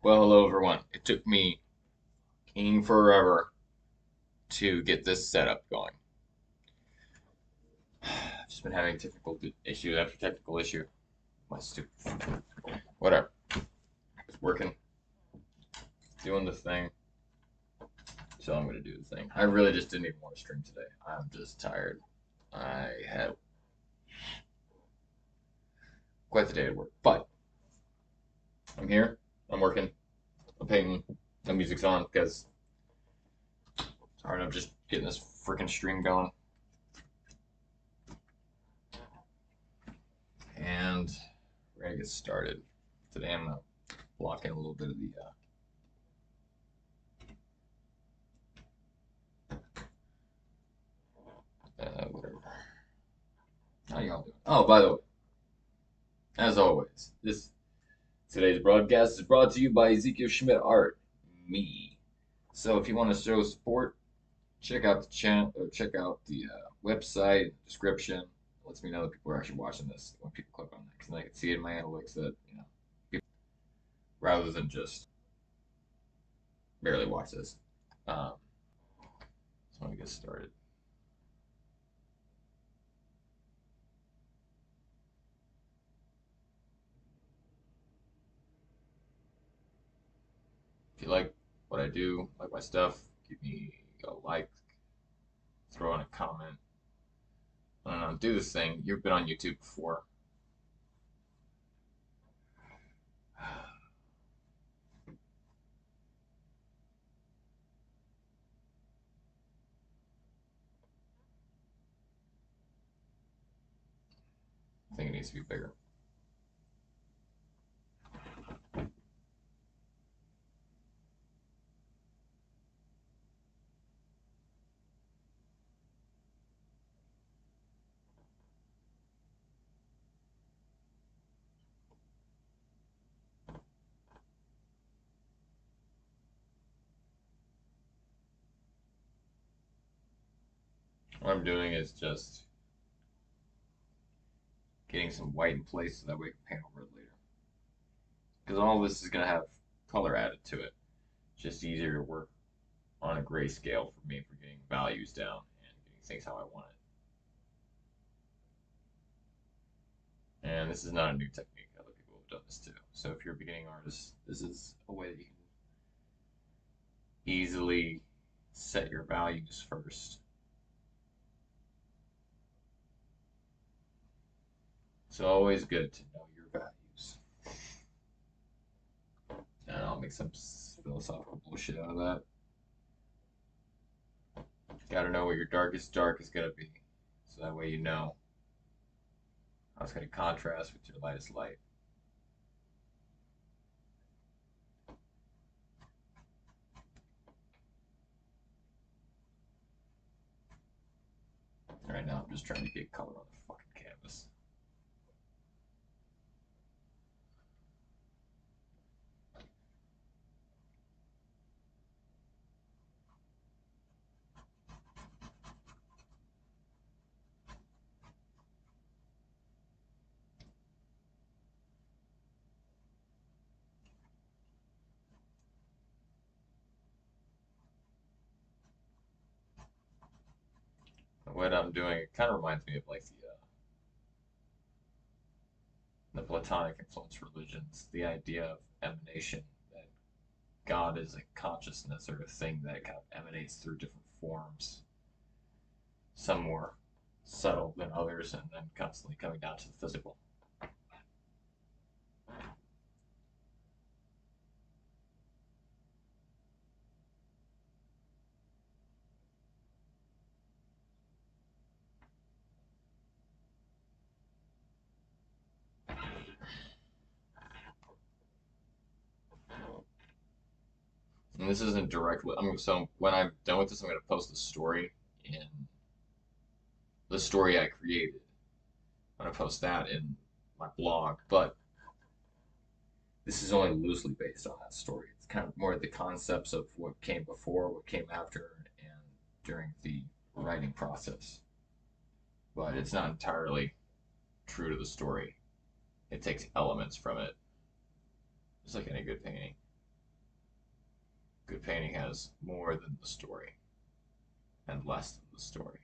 Well, hello everyone. It took me forever to get this setup going. I've just been having technical issue after technical issue. My stupid. Whatever. It's working, doing the thing. So I'm gonna do the thing. I really just didn't even want to stream today. I'm just tired. I had quite the day at work, but I'm here. I'm working. I'm painting. The music's on because it's hard enough just getting this freaking stream going. And we're gonna get started. Today I'm gonna block in a little bit of the whatever. How y'all doing? Oh, by the way, as always, this today's broadcast is brought to you by Ezekiel Schmidt Art, me. So if you want to show support, check out the channel, or check out the website description. It lets me know that people are actually watching this when people click on that, because I can see in my analytics that people, rather than just barely watch this. Um, so let me get started. If you like what I do, like my stuff, give me a like, throw in a comment. I don't know, do this thing. You've been on YouTube before. I think it needs to be bigger. What I'm doing is just getting some white in place so that way I can paint over it later. Because all this is going to have color added to it. It's just easier to work on a grayscale for me for getting values down and getting things how I want it. And this is not a new technique. Other people have done this too. So if you're a beginning artist, this is a way that you can easily set your values first. It's always good to know your values. And I'll make some philosophical bullshit out of that. Gotta know what your darkest dark is gonna be. So that way you know how it's gonna contrast with your lightest light. Right now I'm just trying to get color on the fucking canvas. What I'm doing, it kind of reminds me of like the Platonic influence religions, the idea of emanation, that God is a consciousness or a thing that kind of emanates through different forms, some more subtle than others, and then constantly coming down to the physical. And this isn't directly. So when I'm done with this, I'm going to post the story in the story I created. I'm going to post that in my blog, but this is only loosely based on that story. It's kind of more the concepts of what came before, what came after, and during the writing process. But it's not entirely true to the story. It takes elements from it, just like any good painting. Good painting has more than the story and less than the story.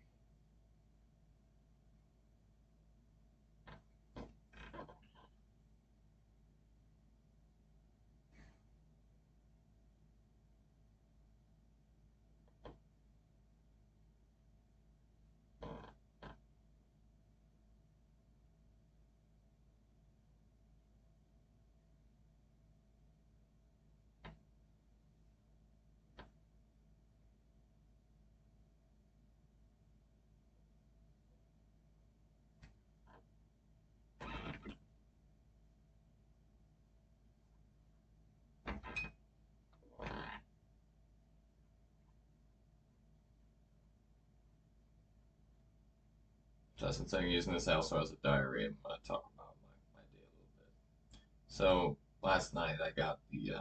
So since I'm using this also as a diary, I'm going to talk about my day a little bit. So last night I got the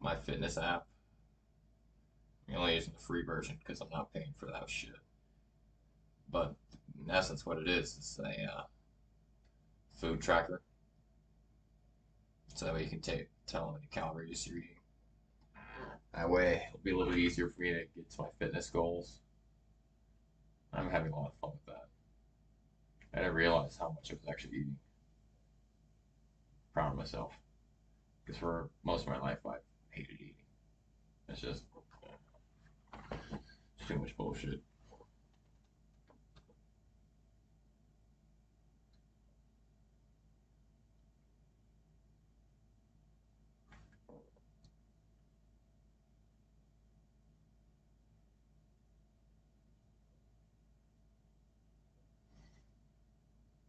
my fitness app. I'm only using the free version because I'm not paying for that shit. But in essence, what it is a food tracker. So that way you can tell how many calories you're eating. That way it'll be a little easier for me to get to my fitness goals. I'm having a lot of fun with that. I didn't realize how much I was actually eating. Proud of myself. Because for most of my life, I've hated eating. It's just too much bullshit.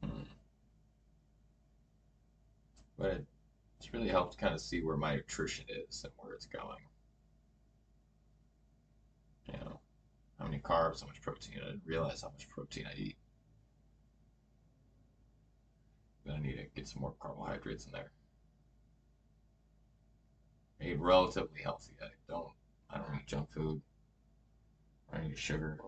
Hmm. But it's really helped kind of see where my nutrition is and where it's going. You know, how many carbs, how much protein. I didn't realize how much protein I eat. But I need to get some more carbohydrates in there. I eat relatively healthy. I don't eat junk food. I don't eat sugar.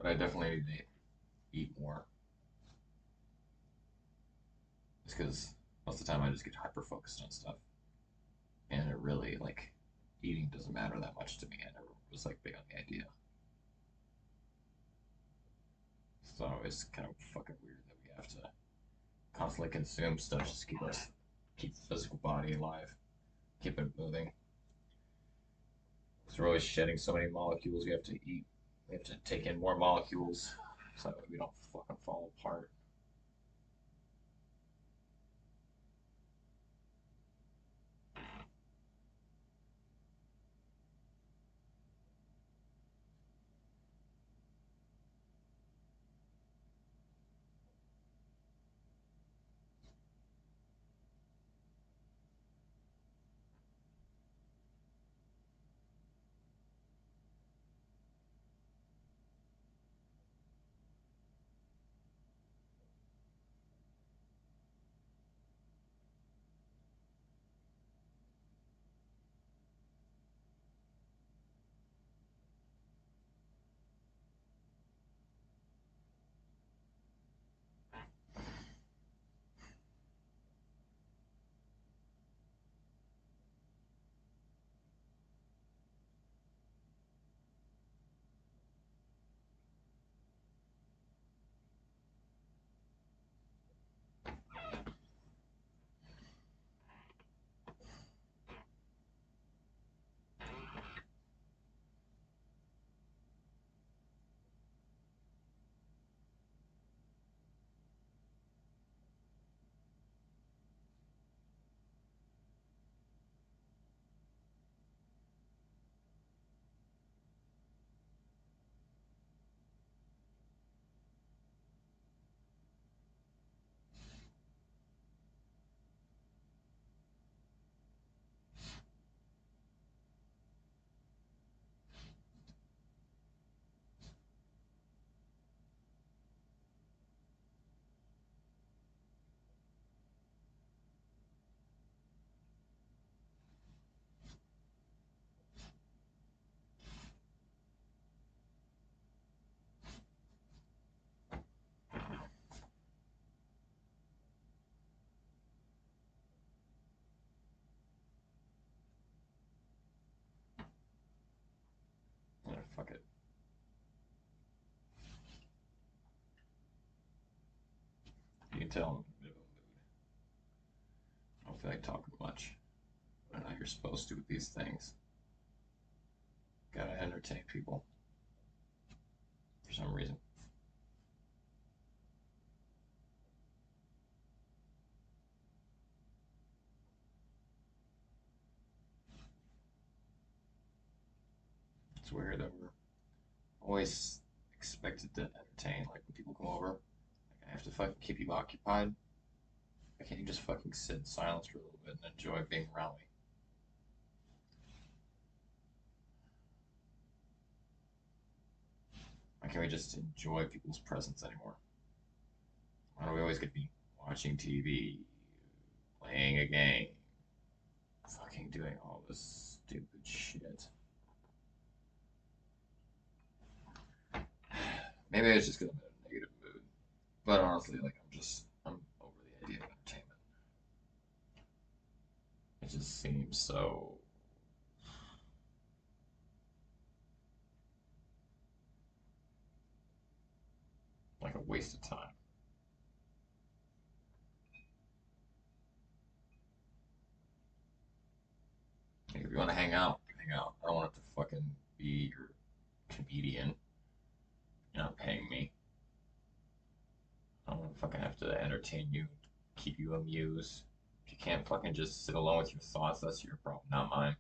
But I definitely need to eat more. Just because most of the time I just get hyper focused on stuff. And it really, like, eating doesn't matter that much to me. I never was, like, big on the idea. So it's kind of fucking weird that we have to constantly consume stuff just to keep the physical body alive, keep it moving. Because we're always shedding so many molecules, we have to eat. We have to take in more molecules so that we don't fucking fall apart. tell I'm in a bit of a mood. I don't feel like talking much. I know you're supposed to with these things. Gotta entertain people for some reason. It's weird that we're always expected to entertain. Like when people come over, like I have to fucking keep you occupied. Why can't you just fucking sit in silence for a little bit and enjoy being around me? Why can't we just enjoy people's presence anymore? Why do we always get to be watching TV, playing a game, fucking doing all this stupid shit? Maybe it's just because I'm in a negative mood. But honestly, like I'm over the idea of entertainment. It just seems so like a waste of time. Like if you want to hang out, hang out. I don't want it to fucking be your comedian. You're not paying me. I don't want to fucking have to entertain you, keep you amused. If you can't fucking just sit alone with your thoughts, that's your problem, not mine.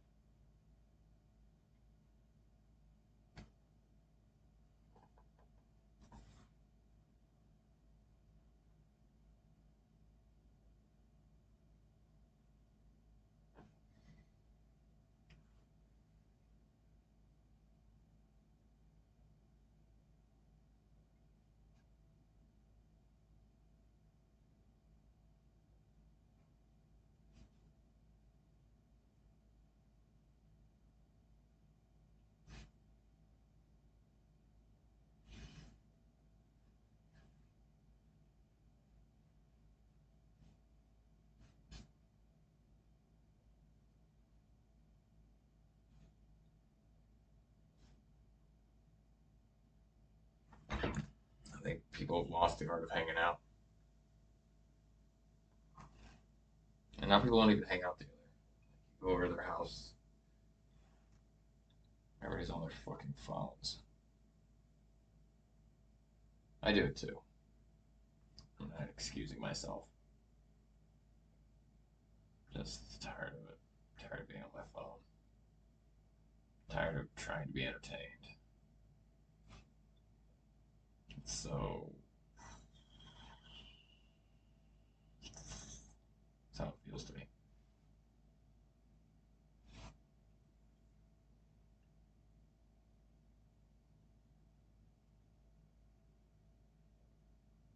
I think people have lost the art of hanging out. And now people don't even hang out together. You go over to their house, everybody's on their fucking phones. I do it too. I'm not excusing myself. Just tired of it. Tired of being on my phone. Tired of trying to be entertained. So that's how it feels to me.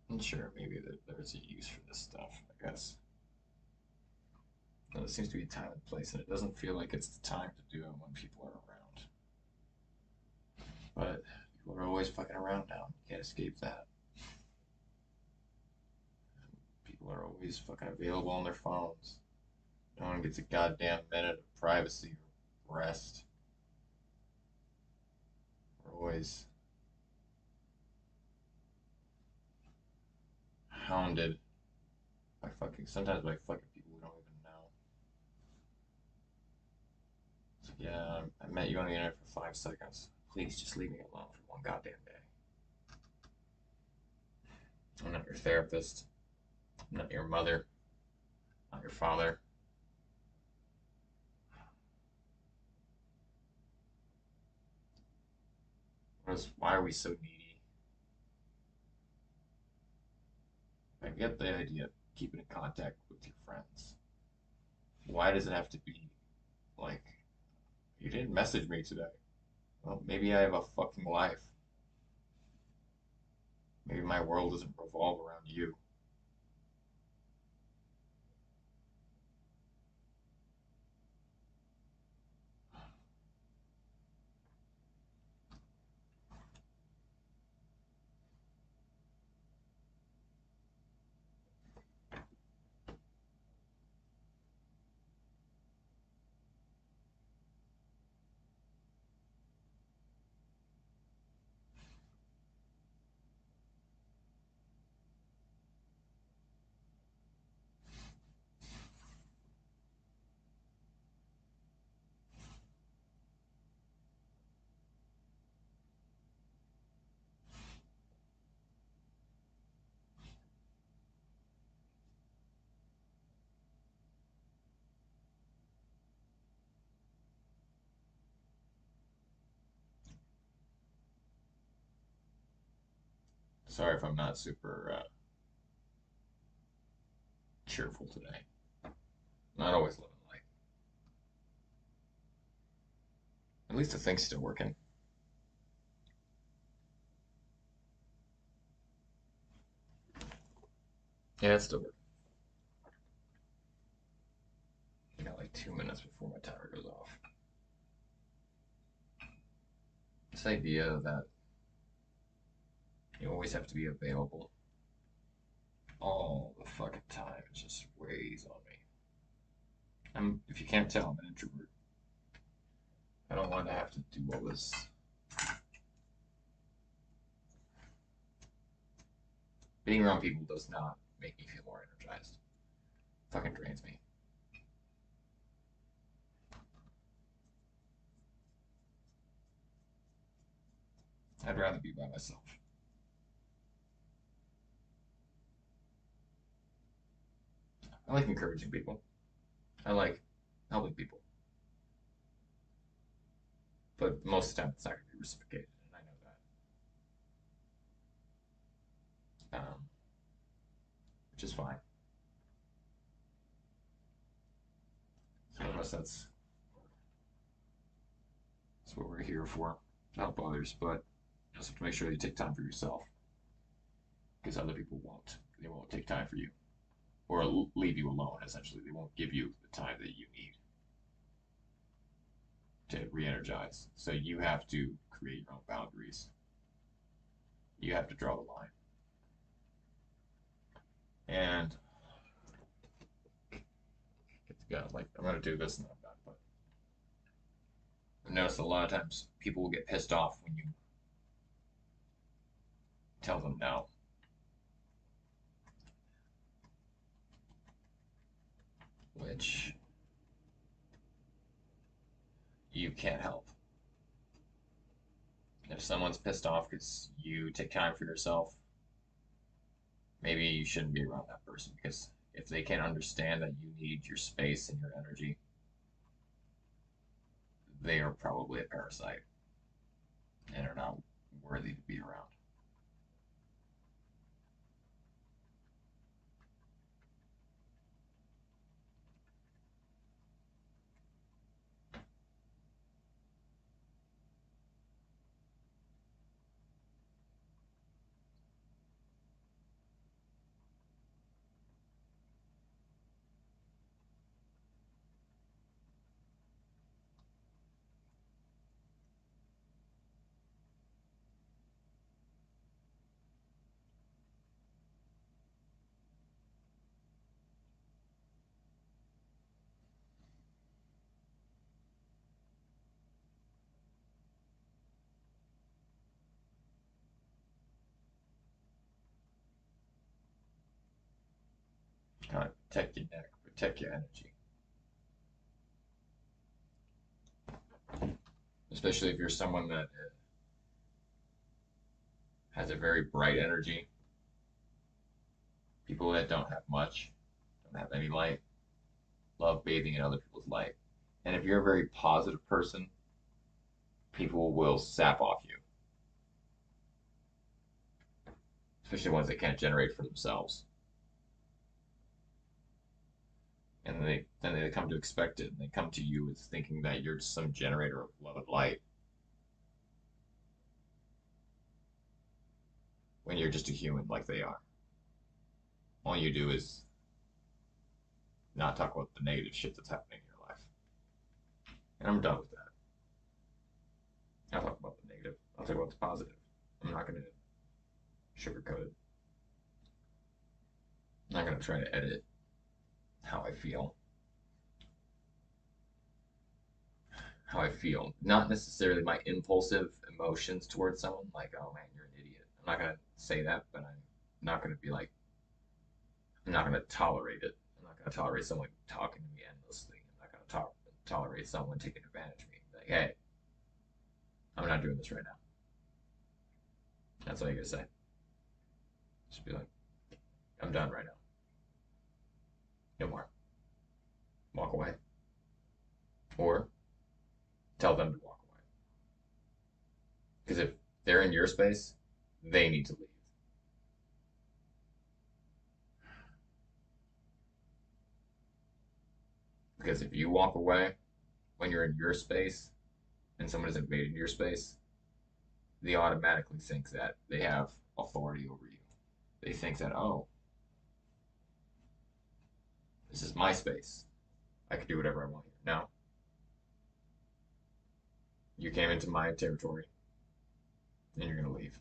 And sure, maybe there's a use for this stuff, I guess. But it seems to be a time and place, and it doesn't feel like it's the time to do it when people are around. But people are always fucking around now. You can't escape that. People are always fucking available on their phones. No one gets a goddamn minute of privacy or rest. We're always hounded by fucking, sometimes by fucking people we don't even know. It's like, yeah, I met you on the internet for 5 seconds. Please just leave me alone for one goddamn day. I'm not your therapist. I'm not your mother. Not your father. Why are we so needy? I get the idea of keeping in contact with your friends. Why does it have to be like, you didn't message me today? Well, maybe I have a fucking life. Maybe my world doesn't revolve around you. Sorry if I'm not super cheerful today. Not always living light. At least the thing's still working. Yeah, it's still working. I got like 2 minutes before my timer goes off. This idea that you always have to be available all the fucking time just weighs on me. If you can't tell, I'm an introvert. I don't want to have to do all this. Being around people does not make me feel more energized. It fucking drains me. I'd rather be by myself. I like encouraging people. I like helping people. But most of the time, it's not going to be reciprocated, and I know that. Which is fine. Some of us, that's what we're here for, to help others. But you also have to make sure that you take time for yourself, because other people won't. They won't take time for you, or leave you alone. Essentially, they won't give you the time that you need to re-energize. So you have to create your own boundaries. You have to draw the line. And like I'm gonna do this and I'm done. But I've noticed a lot of times people will get pissed off when you tell them no, which you can't help. If someone's pissed off because you take time for yourself, maybe you shouldn't be around that person because if they can't understand that you need your space and your energy, they are probably a parasite and are not worthy to be around. Kind of protect your neck, protect your energy. Especially if you're someone that has a very bright energy. People that don't have much, don't have any light, love bathing in other people's light. And if you're a very positive person, people will sap off you, especially ones that can't generate for themselves. And they come to expect it, and they come to you as thinking that you're just some generator of love and light, when you're just a human like they are. All you do is not talk about the negative shit that's happening in your life. And I'm done with that. I'll talk about the negative. I'll talk about the positive. I'm not going to sugarcoat it. I'm not going to try to edit how I feel. How I feel. Not necessarily my impulsive emotions towards someone, like, oh man, you're an idiot. I'm not going to say that, but I'm not going to be like, I'm not going to tolerate it. I'm not going to tolerate someone talking to me endlessly. I'm not going to tolerate someone taking advantage of me. Like, hey, I'm not doing this right now. That's all you gotta say. Just be like, I'm done right now. No more. Walk away. Or tell them to walk away. Because if they're in your space, they need to leave. Because if you walk away when you're in your space and someone has invaded your space, they automatically think that they have authority over you. They think that, oh, this is my space. I can do whatever I want here. No, you came into my territory and you're going to leave.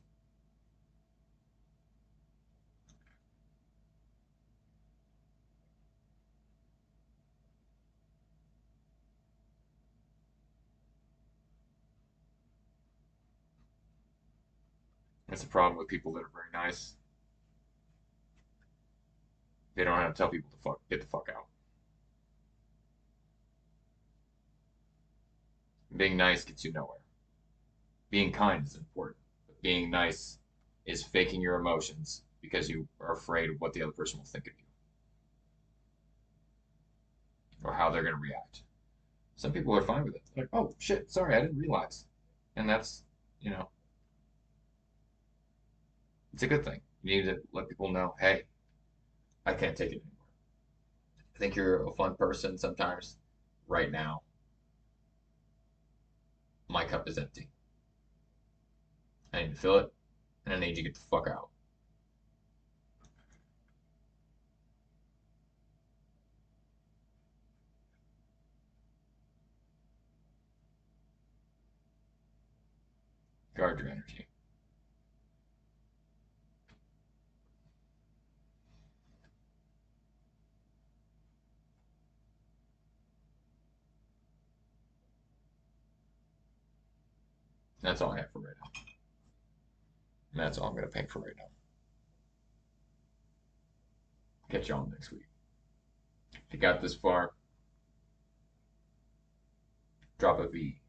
That's the problem with people that are very nice. They don't know how to tell people to get the fuck out. Being nice gets you nowhere. Being kind is important, but being nice is faking your emotions because you are afraid of what the other person will think of you or how they're going to react. Some people are fine with it. Like, oh shit, sorry, I didn't realize. And that's, you know, it's a good thing. You need to let people know, hey, I can't take it anymore. I think you're a fun person sometimes. Right now, my cup is empty. I need to fill it, and I need you to get the fuck out. Guard your energy. That's all I have for right now. And that's all I'm going to paint for right now. Catch y'all next week. If you got this far, drop a V.